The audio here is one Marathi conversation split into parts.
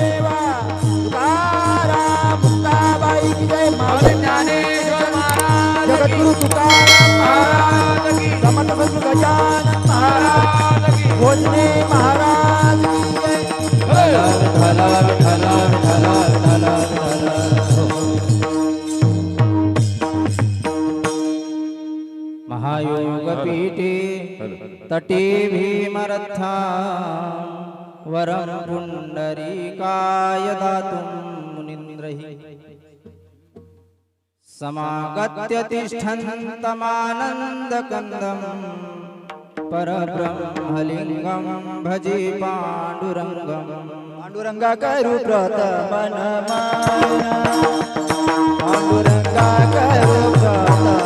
देवा तुकाराम मुक्ताबाई की जय ज्ञानेश्वर महाराज जगद्गुरु तुकाराम महाराज की समर्थ सद्गुरु गजानन महाराज की भोजने महाराज की जय महायोग पीठे तटे भीमरथा वरं पुण्डरीकाय दातुं मुनीन्द्रैः समागत्य तिष्ठन्तमानन्दकन्दं परब्रह्मलिङ्गं भजे पाण्डुरङ्गम् पांडुरंगा करू प्रथमन माया पांडुरंगा करू प्रथमन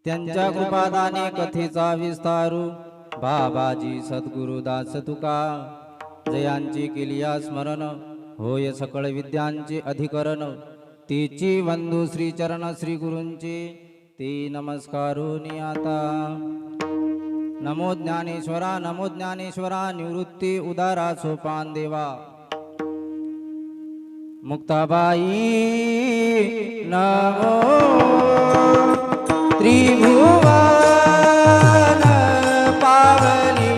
त्यांच्या कृपादाने कथेचा विस्तारू बाबाजी सद्गुरुदास तुका जयांची केलिया स्मरण होय सकळ विद्यांचे अधिकरण तेची वंदू श्री चरण श्री गुरूंचे ते नमस्कारोनी आता नमो ज्ञानेश्वरा निवृत्ती उदारा सोपान देवा मुक्ताबाई नमो त्रिभुवन पावनी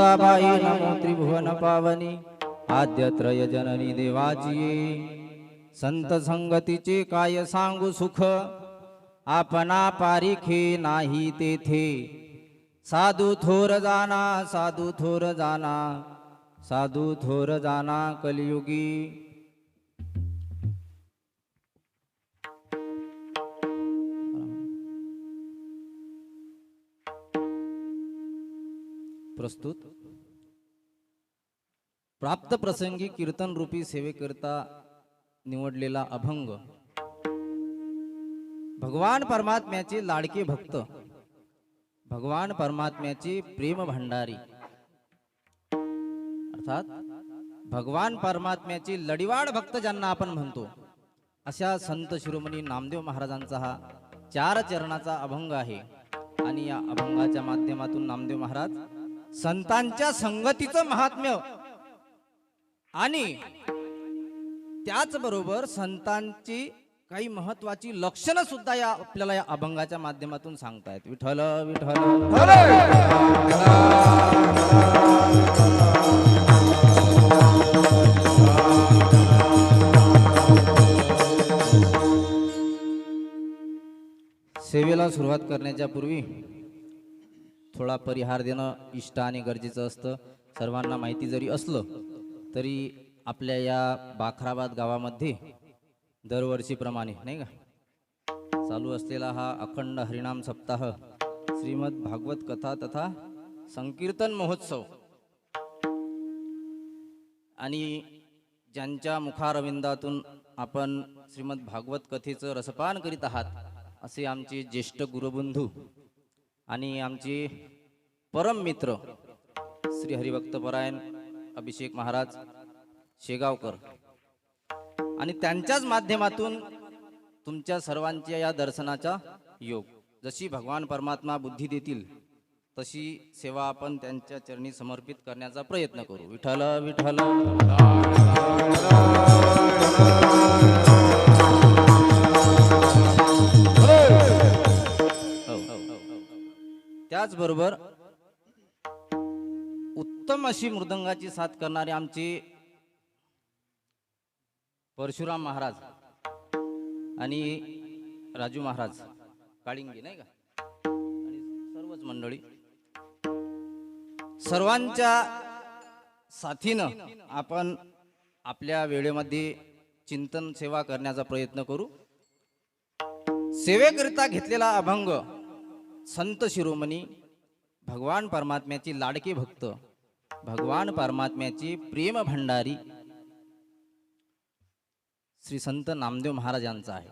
मुक्ताबाई नमो त्रिभुवन पावनी आद्यत्रय जननी देवाची संत संगतीचे काय सांगू सुख आपणा पारिखे नाही तेथे साधू थोर जाना साधू थोर जाना कलियुगी. प्रस्तुत प्राप्त प्रसंगी कीर्तन रूपी सेवेकरिता निवडलेला अभंग. भगवान परमात्म्याचे लाडके भक्त, भगवान परमात्म्याचे प्रेम भंडारी, अर्थात भगवान परमात्म्याचे लडिवाड भक्त ज्यांना आपण म्हणतो, अशा संत शिरोमणी नामदेव महाराजांचा हा 4 चरणाचा अभंग आहे. आणि या अभंगाच्या माध्यमातून नामदेव महाराज संतांच्या संगतीचं महात्म्य आणि त्याचबरोबर संतांची काही महत्वाची लक्षणं सुद्धा या आपल्याला या अभंगाच्या माध्यमातून सांगतायत. विठ्ठल विठ्ठल. सेवेला सुरुवात करण्याच्या पूर्वी थोडा परिहार देणं इष्ट आणि गरजेचं असतं. सर्वांना माहिती जरी असलं तरी आपल्या या बाखराबाद गावामध्ये दरवर्षीप्रमाणे नाही का चालू असलेला हा अखंड हरिनाम सप्ताह, श्रीमद भागवत कथा तथा संकीर्तन महोत्सव आणि ज्यांच्या मुखारविंदातून आपण श्रीमद भागवत कथेचं रसपान करीत आहात असे आमचे ज्येष्ठ गुरुबंधू आणि आमचे परम मित्र श्री हरिभक्तपरायण अभिषेक महाराज शेगावकर आणि त्यांच्याच माध्यमातून तुमच्या सर्वांच्या या दर्शनाचा योग. जशी भगवान परमात्मा बुद्धी देतील तशी सेवा आपण त्यांच्या चरणी समर्पित करण्याचा प्रयत्न करू. विठ्ठल विठ्ठल. त्याचबरोबर उत्तम अशी मृदंगाची साथ करणारे आमचे परशुराम महाराज आणि राजू महाराज काळिंगी नाही का, आणि सर्वच मंडळी, सर्वांच्या साथीनं आपण आपल्या वेळेमध्ये चिंतन सेवा करण्याचा प्रयत्न करू. सेवेकरिता घेतलेला अभंग संत शिरोमणी भगवान परमात्म्याची लाडके भक्त, भगवान परमात्म्याची प्रेम भंडारी श्री संत नामदेव महाराज यांचा आहे.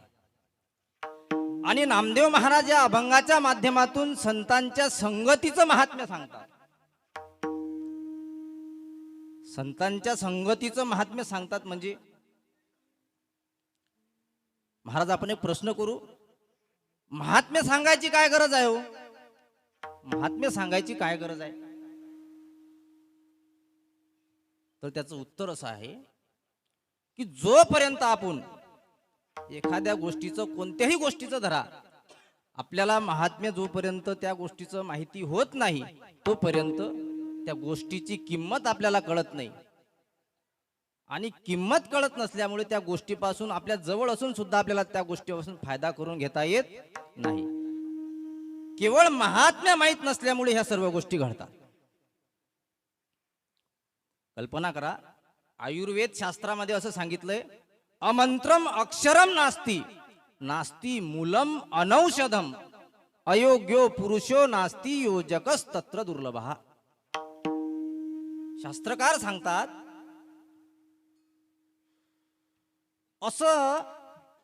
आणि नामदेव महाराज या अभंगाच्या माध्यमातून संतांच्या संगतीचं महात्म्य सांगतात. संतांच्या संगतीचं महात्म्य सांगतात म्हणजे महाराज आपण एक प्रश्न करू, महात्म्य सांगायची काय गरज आहे हो? महात्म्य सांगायची काय गरज आहे? तर त्याचं उत्तर असं आहे की जोपर्यंत आपण एखाद्या गोष्टीचं, कोणत्याही गोष्टीचं धरा, आपल्याला महात्म्य जोपर्यंत त्या गोष्टीचं माहिती होत नाही तोपर्यंत त्या गोष्टीची किंमत आपल्याला कळत नाही. आणि किंमत कळत नसल्यामुळे त्या गोष्टीपासून आपल्या जवळ असून सुद्धा आपल्याला त्या गोष्टीपासून फायदा करून घेता येत नाही. केवळ महात्म्य माहित नसल्यामुळे ह्या सर्व गोष्टी घडतात. कल्पना करा, आयुर्वेद शास्त्रामध्ये असं सांगितलंय, अमंत्रम अक्षरम नास्ति नास्ति मूलम अनौषधम अयोग्यो पुरुषो नास्ति योजकस तत्र दुर्लभः. शास्त्रकार सांगतात असं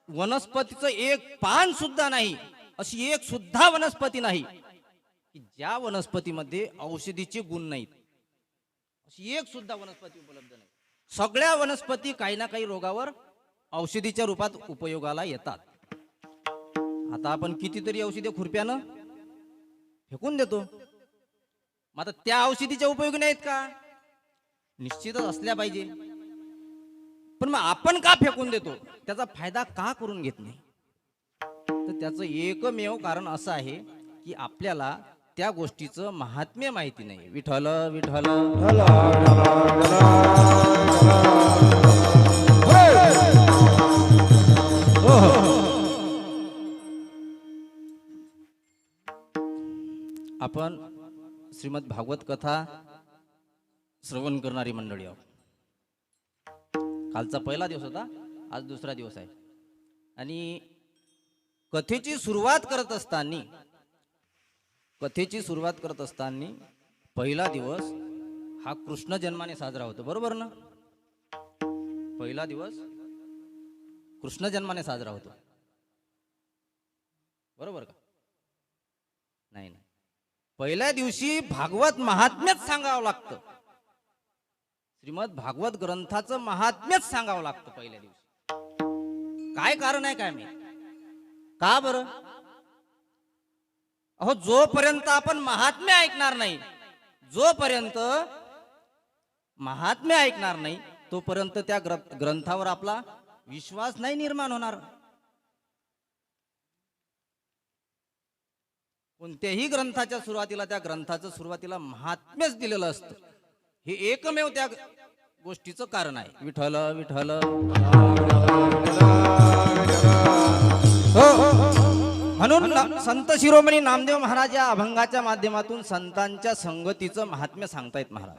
वनस्पतीचं एक पान सुद्धा नाही, अशी एक सुद्धा वनस्पती नाही की ज्या वनस्पतीमध्ये औषधीचे गुण नाहीत. अशी एक सुद्धा वनस्पती उपलब्ध नाही. सगळ्या वनस्पती काही ना काही रोगावर औषधीच्या रूपात उपयोगाला येतात. आता आपण कितीतरी औषधे खुरप्यानं फेकून देतो. मग आता त्या औषधीच्या उपयोगी नाहीत का? निश्चितच असल्या पाहिजे. पण मग आपण का फेकून देतो? त्याचा फायदा का करून घेत नाही? तर त्याचं एकमेव कारण असं आहे की आपल्याला त्या गोष्टीचं महात्म्य माहिती नाही. विठ्ठल विठ्ठल. आपण श्रीमद भागवत कथा श्रवण करणारी मंडळी आहोत. कालचा पहिला दिवस होता, आज दुसरा दिवस आहे. आणि कथेची सुरुवात करत असताना पहिला दिवस हा कृष्ण जन्माने साजरा होतो, बरोबर ना? पहिला दिवस कृष्ण जन्माने साजरा होतो, बरोबर का? नाही नाही, पहिल्या दिवशी भागवत महात्म्यच सांगावं लागतं. श्रीमद भागवत ग्रंथाचं महात्म्यच सांगावं लागतं पहिल्या दिवशी. काय कारण आहे काय मी, का बरं? अहो, जोपर्यंत आपण महात्म्य ऐकणार नाही, तोपर्यंत त्या ग्रंथावर आपला विश्वास नाही निर्माण होणार. कोणत्याही ग्रंथाच्या सुरुवातीला त्या ग्रंथाचं सुरुवातीला महात्म्यच दिलेलं असतं. हे एकमेव त्या गोष्टीचं कारण आहे. विठ्ठल विठ्ठल. म्हणून संत शिरोमणी नामदेव महाराज या अभंगाच्या माध्यमातून संतांच्या संगतीचं महात्म्य सांगतायत महाराज.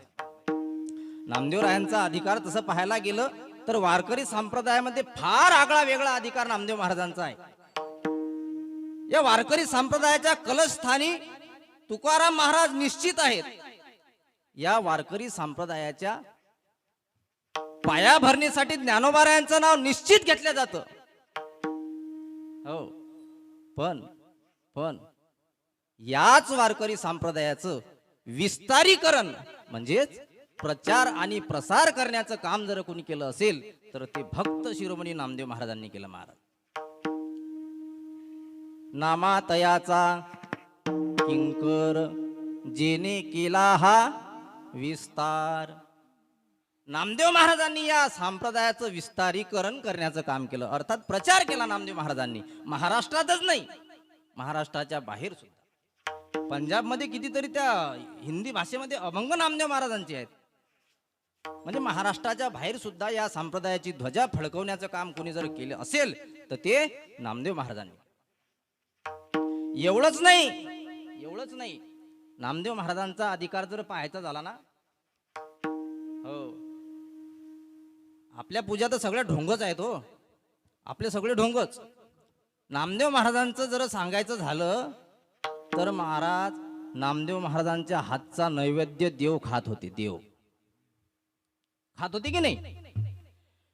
नामदेवरायांचा अधिकार तसं पाहायला गेलं तर वारकरी संप्रदायामध्ये फार आगळा वेगळा अधिकार नामदेव महाराजांचा आहे. या वारकरी संप्रदायाच्या कलशस्थानी तुकाराम महाराज निश्चित आहेत. या वारकरी संप्रदायाच्या पायाभरणीसाठी ज्ञानोबारायांचं नाव निश्चित घेतलं जातं. हो, पण याच वारकरी संप्रदायाचं विस्तारीकरण म्हणजेच प्रचार आणि प्रसार करण्याचं काम जर कोणी केलं असेल तर ते भक्त शिरोमणी नामदेव महाराजांनी केलं. महाराज नामातयाचा किंकर जेने केला हा विस्तार. नामदेव महाराजांनी या संप्रदायाचं विस्तारीकरण करण्याचं काम केलं, अर्थात प्रचार केला नामदेव महाराजांनी. महाराष्ट्रातच नाही, महाराष्ट्राच्या बाहेर सुद्धा. पंजाबमध्ये कितीतरी त्या हिंदी भाषेमध्ये अभंग नामदेव महाराजांचे आहेत. म्हणजे महाराष्ट्राच्या बाहेर सुद्धा या संप्रदायाची ध्वजा फडकवण्याचं काम कोणी जर केलं असेल तर ते नामदेव महाराजांनी. एवढंच नाही, नामदेव महाराजांचा अधिकार जर पाहायचा झाला ना, हो, आपल्या पूजा तर सगळ्या ढोंगच आहेत. हो, आपले सगळे ढोंगच. नामदेव महाराजांचं जर सांगायचं झालं तर महाराज नामदेव महाराजांच्या हातचा नैवेद्य देव खात होते. देव खात होते की नाही?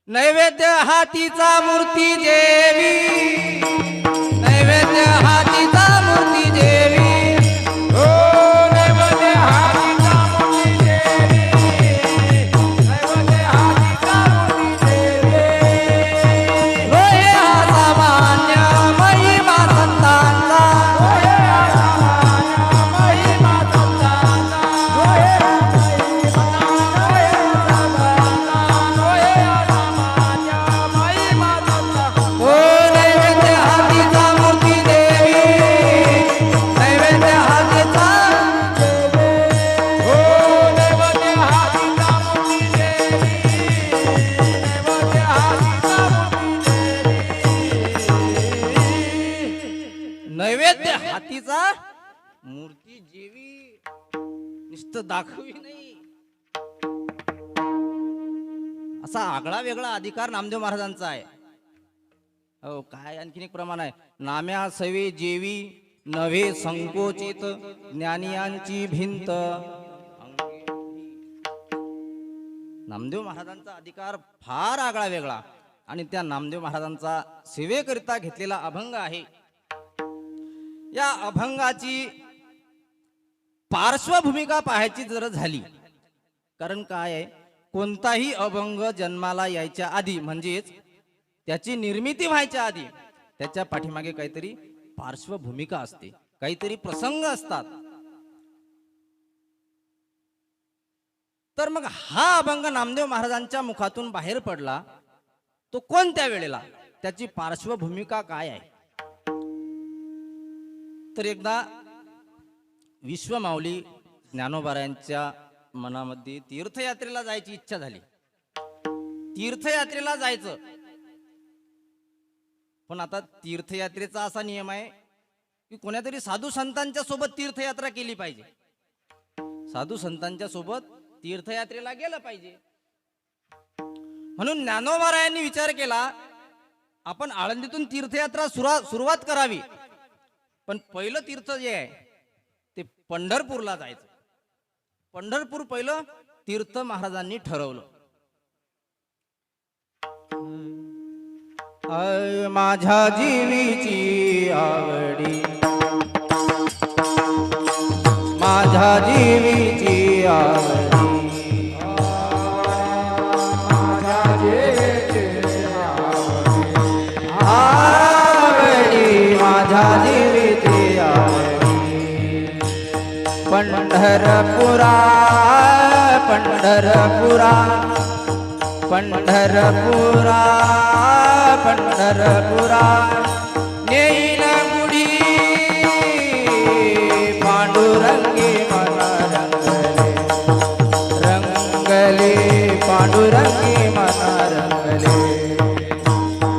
नैवेद्य हातीचा मूर्ती देवी, नैवेद्य हातीचा मूर्ती देवी. हो, नैवेद्य हातीचा मूर्ती देवी, नैवेद्य हातीचा मूर्ती देवी. होय हा सामान्य महिमा संतांचा, होय हा सामान्य महिमा संतांचा, होय हा सामान्य महिमा संतांचा. हो नैवेद्य हातीचा मूर्ती देवी, नैवेद्य हातीचा. हो, नैवेद्य हातीचा मूर्ती देवी, नैवेद्य हातीचा मूर्ती देवी. नैवेद्य हातीचा मूर्ती जेवी, नुसतं दाखवी नाही. असा आगळा वेगळा अधिकार नामदेव महाराजांचा आहे. हो, काय आणखीन एक प्रमाण आहे. नाम्या सवे जेवी नव्हे संकोचित ज्ञानियांची भिंत. नामदेव महाराजांचा अधिकार फार आगळा वेगळा आणि त्या नामदेव महाराजांचा सेवेकरिता घेतलेला अभंग आहे. या अभंगाची पार्श्वभूमिका पाहायची जर झाली, कारण काय आहे, कोणताही अभंग जन्माला यायच्या आधी म्हणजेच त्याची निर्मिती व्हायच्या आधी त्याच्या पाठीमागे काहीतरी पार्श्वभूमिका असते, काहीतरी प्रसंग असतात. तर मग हा अभंग नामदेव महाराजांच्या मुखातून बाहेर पडला तो कोणत्या वेळेला, त्याची पार्श्वभूमिका काय आहे? तर एकदा विश्वमाऊली ज्ञानोबारायांच्या मनामध्ये तीर्थयात्रेला जायची इच्छा झाली. तीर्थयात्रेला जायचं, पण आता तीर्थयात्रेचा असा नियम आहे की कोणातरी साधू संतांच्या सोबत तीर्थयात्रा केली पाहिजे. साधू संतांच्या सोबत तीर्थयात्रेला गेलं पाहिजे. म्हणून ज्ञानोबारायांनी विचार केला आपण आळंदीतून तीर्थयात्रा सुरुवात करावी. पण पहिलं तीर्थ जे आहे ते पंढरपूरला जायचं. पंढरपूर पहिलं तीर्थ महाराजांनी ठरवलं. माझ्या जीवीची आवडी, माझ्या जीवीची आवडी, आवडी माझ्या जीवीची आवडी. पंढरपुरा पंढरपुरा पंढरपुरा पंढरपुरा नेईन गुढी पांडुरंगी मना रंगले, रंगले पांडुरंगी मना रंगले.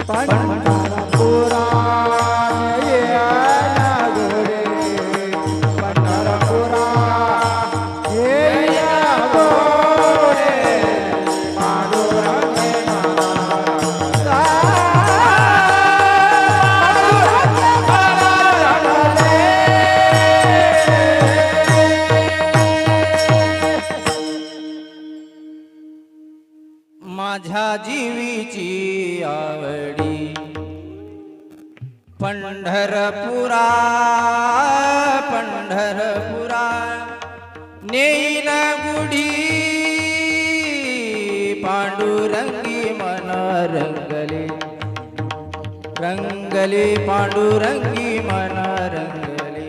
पंढरपुरा येना गोरे, पंढरपुरा येना गोरे, पांडुरंगी माझ्या जीवीची आवडी. पंढरपुरा पंढरपुरा नेईन गुढी पांडुरंगी मन रंगले, रंगले पांडुरंगी मन रंगले.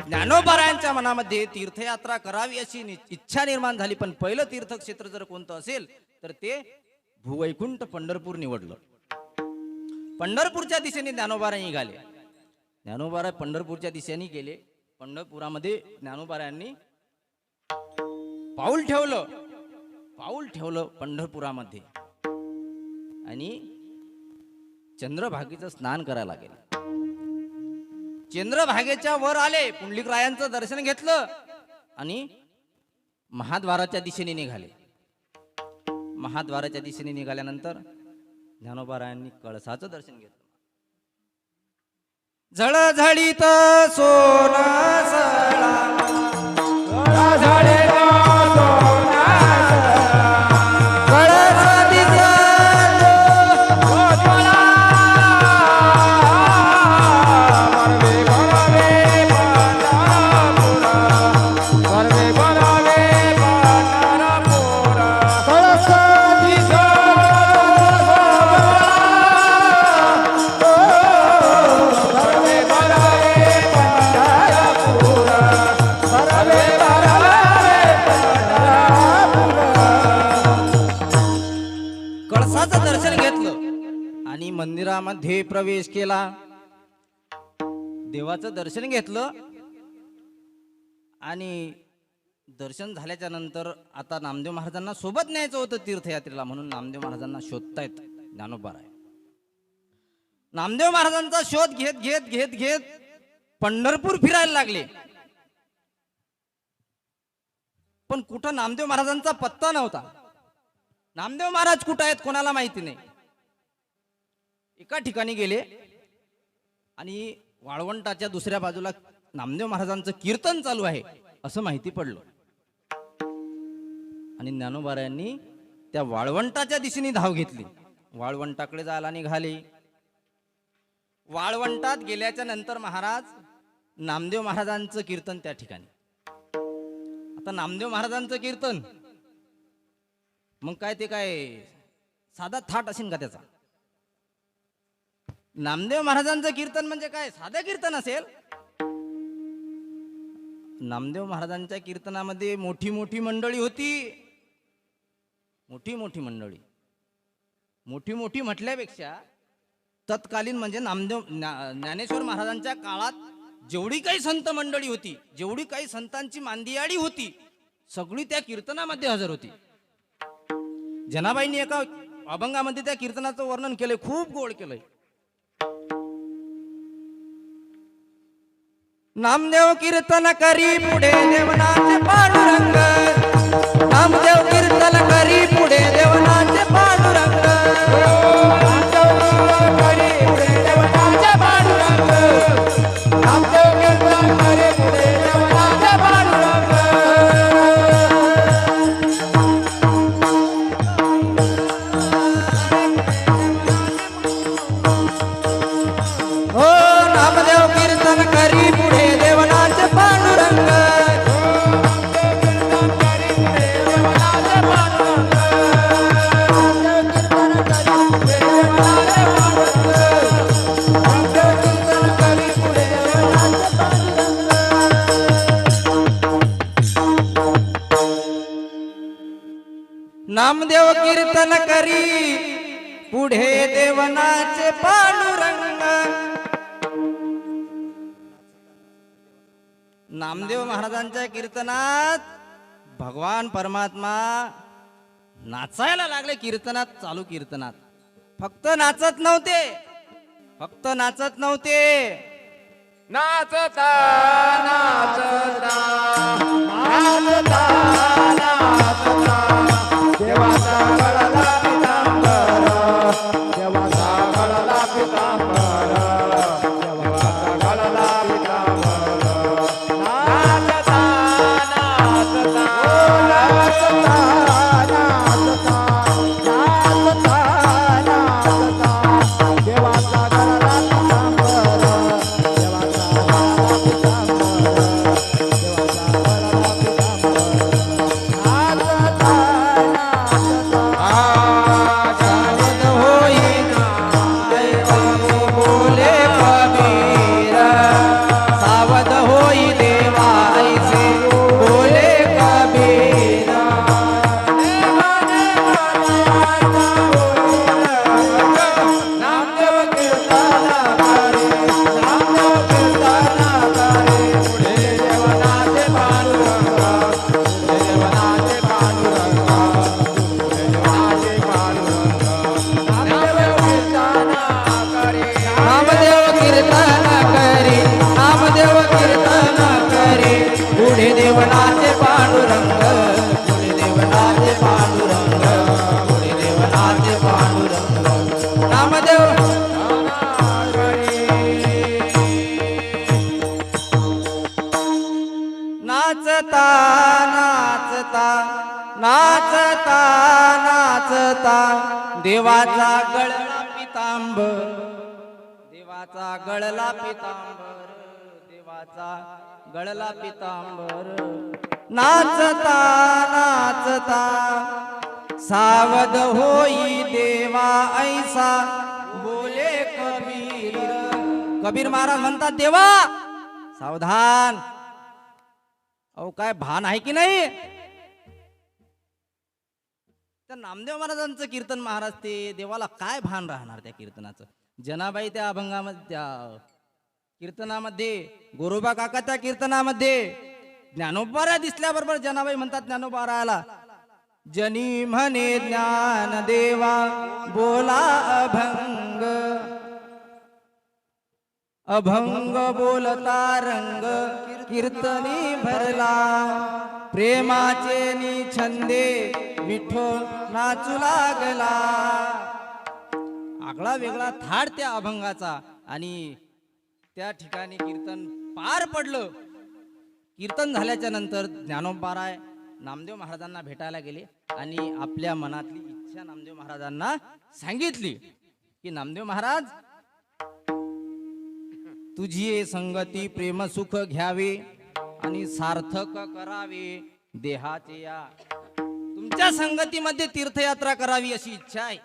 ज्ञानोबारायांच्या मनामध्ये तीर्थयात्रा करावी अशी इच्छा निर्माण झाली. पण पहिलं तीर्थक्षेत्र जर कोणतं असेल तर ते भूवैकुंठ पंढरपूर निवडलं. पंढरपूरच्या दिशेने ज्ञानोबारा निघाले. ज्ञानोबारा पंढरपूरच्या दिशेने गेले. पंढरपुरामध्ये ज्ञानोबारायांनी पाऊल ठेवलं पंढरपुरामध्ये आणि चंद्रभागेचं स्नान करायला गेले. चंद्रभागेच्या वर आले, पुंडलिकरायांचं दर्शन घेतलं आणि महाद्वाराच्या दिशेने निघाले. महाद्वाराच्या दिशेने निघाल्यानंतर ज्ञानोबारायांनी कळसाचं दर्शन घेतलं. झळझळीत सोना सळा, झळझळीत सोना सळा, कळसा दिसतो गोधळा, परवे भरावे पंढरपुरा, परवे भरावे पंढरपुरा. कळसा परवे भरावे पंढरपुरा, परवे भरावे कळसाचं दर्शन घेतलं आणि मंदिरामध्ये प्रवेश केला. देवाचं दर्शन घेतलं आणि दर्शन झाल्याच्या नंतर आता नामदेव महाराजांना सोबत न्यायचं होतं तीर्थयात्रेला. म्हणून नामदेव महाराजांना शोधतायत ज्ञानोबाराय. नामदेव महाराजांचा शोध घेत घेत घेत घेत पंढरपूर फिरायला लागले. पण कुठं नामदेव महाराजांचा पत्ता नव्हता. नामदेव महाराज कुठं आहेत कोणाला माहिती नाही. एका ठिकाणी गेले आणि वाळवंटाच्या दुसऱ्या बाजूला नामदेव महाराजांचं कीर्तन चालू आहे असं माहिती पडलं. आणि ज्ञानोबारायांनी त्या वाळवंटाच्या दिशेने धाव घेतली. वाळवंटाकडे जायला निघाले. वाळवंटात गेल्याच्या नंतर महाराज नामदेव महाराजांचं कीर्तन त्या ठिकाणी. आता नामदेव महाराजांचं कीर्तन मग काय ते काय साधा थाट असेल का त्याचा? नामदेव महाराजांचं कीर्तन म्हणजे काय साधं कीर्तन असेल? नामदेव महाराजांच्या कीर्तनामध्ये मोठी मोठी मंडळी होती. मोठी मोठी मंडळी. मोठी मोठी म्हटल्यापेक्षा तत्कालीन म्हणजे ज्ञानेश्वर महाराजांच्या काळात जेवढी काही संत मंडळी होती, जेवढी काही संतांची मांदियाळी होती, सगळी त्या कीर्तनामध्ये हजर होती. जनाबाईंनी एका अभंगामध्ये त्या कीर्तनाचं वर्णन केलंय, खूप गोड केलंय. नामदेव कीर्तन करी पुढे देवनाचे पांडुरंग. नामदेव कीर्तन करी पुढे देवनाचे पांडुरंग हो नामदेव कीर्तन करी पुढे देवनाचे पांडुरंग नामदेव कीर्तन करी पुढे देवनाचे पांडुरंग नामदेव महाराजांच्या कीर्तनात भगवान परमात्मा नाचायला लागले कीर्तनात फक्त नाचत नव्हते नाचता नाचता नाचता नाचता देवाचा गळाला पितांबर देवाचा गळाला पितांबर देवाचा गळाला पितांबर नाचता नाचता नाचता नाचता नाचता नाचता देवाचा गळाला पितांबर देवाचा गळाला पितांबर देवाचा गळाला पितांबर सावध होईना दैवाने बोले कबीर सावध होई देवा ऐसे बोले कबीर नामदेव कीर्तन करे नामदेव कीर्तन करे पुढे देवनाचे पांडुरंग पुढे देवनाचे पांडुरंग पुढे देवनाचे पांडुरंग नामदेव कीर्तन करे नामदेव कीर्तन करी नामदेव कीर्तन करी पुढे देवनाचे पांडुरंग पुढे देवनाचे पांडुरंग पुढे देवनाचे पांडुरंग नामदेव नाचता नाचता नाचता नाचता देवाचा गळला पितांबर देवाचा गळला पितांबर देवाचा गळला पितांबर नाचता नाचता सावध होई देवा ऐसा बोले कबीर कबीर महाराज म्हणतात देवा सावधान अहो काय भान आहे की नाही त्या नामदेव महाराजांचं कीर्तन महाराज ते देवाला काय भान राहणार त्या कीर्तनाचं जनाबाई त्या अभंगामध्ये त्या कीर्तनामध्ये गोरोबा काका त्या कीर्तनामध्ये ज्ञानोबारा दिसल्याबरोबर जनाबाई म्हणतात ज्ञानोबाराला जनी म्हणे ज्ञान देवा बोला अभंग अभंग बोलता रंग कीर्तनी भरला प्रेमाचे निछंदे विठो नाचू लागला आगळा वेगळा थाट त्या अभंगाचा आणि त्या ठिकाणी कीर्तन पार पडलं कीर्तन झाल्याच्या नंतर ज्ञानोबाराय नामदेव महाराजांना भेटायला गेले आणि आपल्या मनातली इच्छा नामदेव महाराजांना सांगितली की नामदेव महाराज तुझी संगती प्रेम सुख घ्यावे आणि सार्थक करावे देहाचे या तुमच्या संगतीमध्ये तीर्थयात्रा करावी अशी इच्छा आहे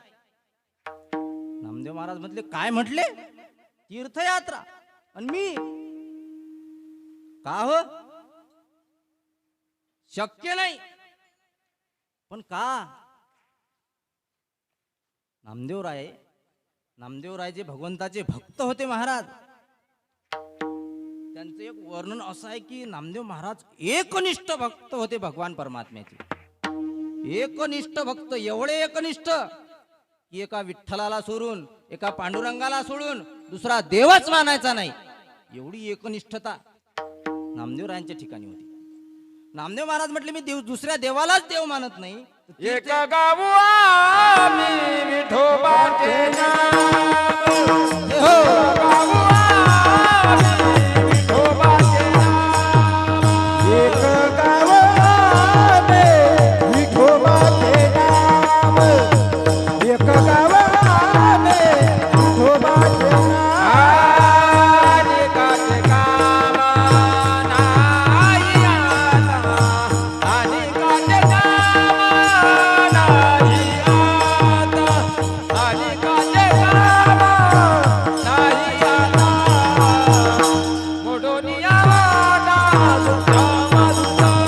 नामदेव महाराज म्हटले काय म्हटले तीर्थयात्रा आणि मी का हो शक्य नाही पण का नामदेवराय जे भगवंताचे भक्त होते महाराज त्यांचं एक वर्णन असं आहे की नामदेव महाराज एकनिष्ठ भक्त होते भगवान परमात्म्याचे एकनिष्ठ भक्त एवढे एकनिष्ठ की एका विठ्ठलाला सोडून एका पांडुरंगाला सोडून दुसरा देवच मानायचा नाही एवढी एकनिष्ठता नामदेवरायांच्या ठिकाणी होती नामदेव महाराज म्हटले मी दुसऱ्या देवालाच देव मानत नाही. एक गाव आम्ही विठोबाचे नाम. हो गाव आम्ही विठोबाचे नाम. एक गाव आम्ही विठोबाचे नाम. एक गाव आम्ही विठोबाचे नाम. अनेकाचे काम नाही आता. अनेकाचे काम नाही आता. अनेकाचे काम नाही आता. मोडोनिया वाटा सुद्धा मधुकर.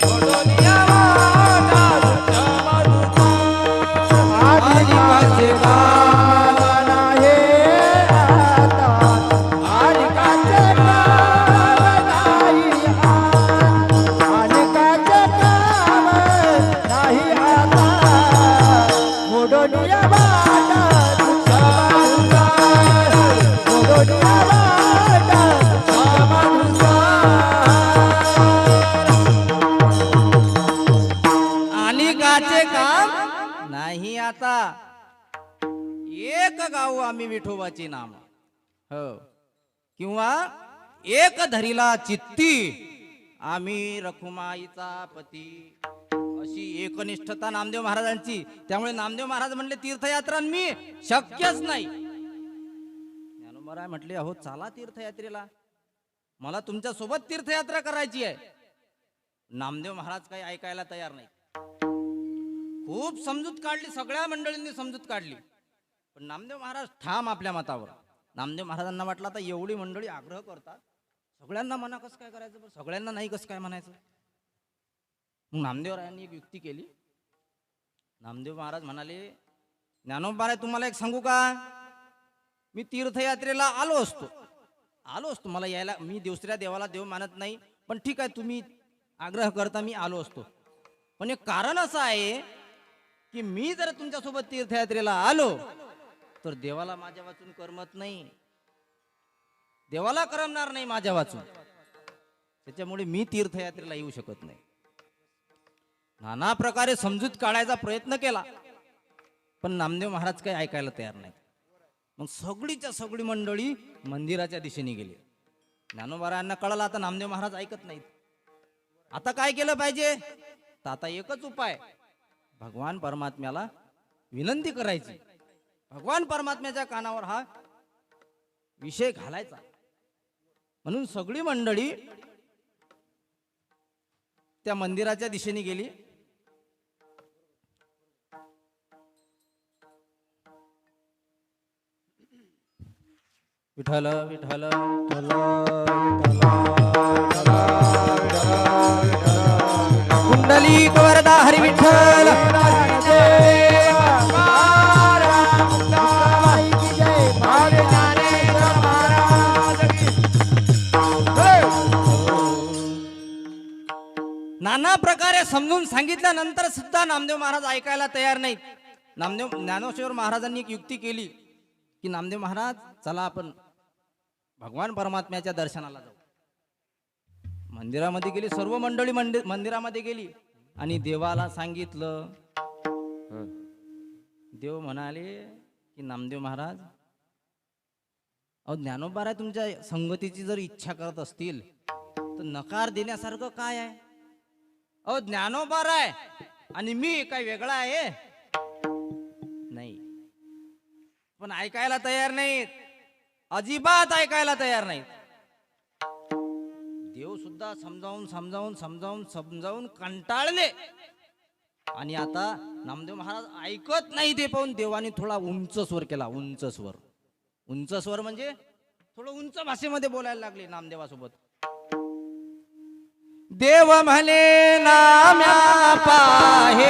मोडोनिया वाटा सुद्धा मधुकर. आदिकाचे काम नाही आता. आदिकाचे काम नाही आता. आदिकाचे काम नाही आता. मोडोनिया वाटा तुझा माधुकर. मोडोनिया वाटा तुझा आणि काचे काम नाही आता. एक गाव आम्ही विठोबाचे नाम. हो किंवा एक धरिला चित्ती आम्ही रखुमाईचा पती. अशी एकनिष्ठता नामदेव महाराजांची. त्यामुळे नामदेव महाराज म्हणले तीर्थयात्रा मी शक्यच नाही. ज्ञानोबा म्हटले अहो चला तीर्थयात्रेला, मला तुमच्या सोबत तीर्थयात्रा करायची आहे. नामदेव महाराज काही ऐकायला तयार नाही. खूप समजूत काढली, सगळ्या मंडळींनी समजूत काढली, पण नामदेव महाराज ठाम आपल्या मतावर. नामदेव महाराजांना वाटलं आता एवढी मंडळी आग्रह करतात, सगळ्यांना मना कसं काय करायचं, बरं सगळ्यांना नाही कसं काय म्हणायचं. मग नामदेवरायांनी एक युक्ती केली. नामदेव महाराज म्हणाले ज्ञानोबा तुम्हाला एक सांगू का, मी तीर्थयात्रेला आलो असतो मला यायला, मी दुसऱ्या देवाला देव मानत नाही, पण ठीक आहे तुम्ही आग्रह करता मी आलो असतो. पण एक कारण असं आहे की मी जर तुमच्यासोबत तीर्थयात्रेला आलो तर देवाला माझ्या वाचून करमत नाही, देवाला करमणार नाही माझ्या वाचून. त्याच्यामुळे मी तीर्थयात्रेला येऊ शकत नाही. नाना प्रकारे समजूत काढायचा प्रयत्न केला, पण नामदेव महाराज काही ऐकायला तयार नाही. मग सगळीच्या सगळी मंडळी मंदिराच्या दिशेने गेली. ज्ञानोबारायांना कळलं आता नामदेव महाराज ऐकत नाहीत. आता काय केलं पाहिजे, तर आता एकच उपाय, भगवान परमात्म्याला विनंती करायची. भगवान परमात्म्याच्या कानावर हा विषय घालायचा. म्हणून सगळी मंडळी त्या मंदिराच्या दिशेने गेली. विठ्ठल विठ्ठल कुंडली वरदा हरी विठ्ठल. नाना प्रकारे समजून सांगितल्यानंतर सुद्धा नामदेव महाराज ऐकायला तयार नाहीत. ज्ञानेश्वर महाराजांनी एक युक्ती केली की नामदेव महाराज चला आपण भगवान परमात्म्याच्या दर्शनाला जाऊ. मंदिरामध्ये गेली, सर्व मंडळी मंदिरामध्ये गेली आणि देवाला सांगितलं. देव म्हणाले की नामदेव महाराज, अहो ज्ञानोबा तुमच्या संगतीची जर इच्छा करत असतील तर नकार देण्यासारखं काय आहे. अहो ज्ञानोबा आहे आणि मी काय वेगळा आहे नाही, पण ऐकायला तयार नाहीत, अजिबात ऐकायला तयार नाहीत. देव सुद्धा समजावून कंटाळले आणि आता नामदेव महाराज ऐकत नाही. ते पाहून देवाने थोडा उंच स्वर केला. उंच स्वर म्हणजे थोडं उंच भाषेमध्ये बोलायला लागले नामदेवासोबत. देव म्हणे नाम्या पाहे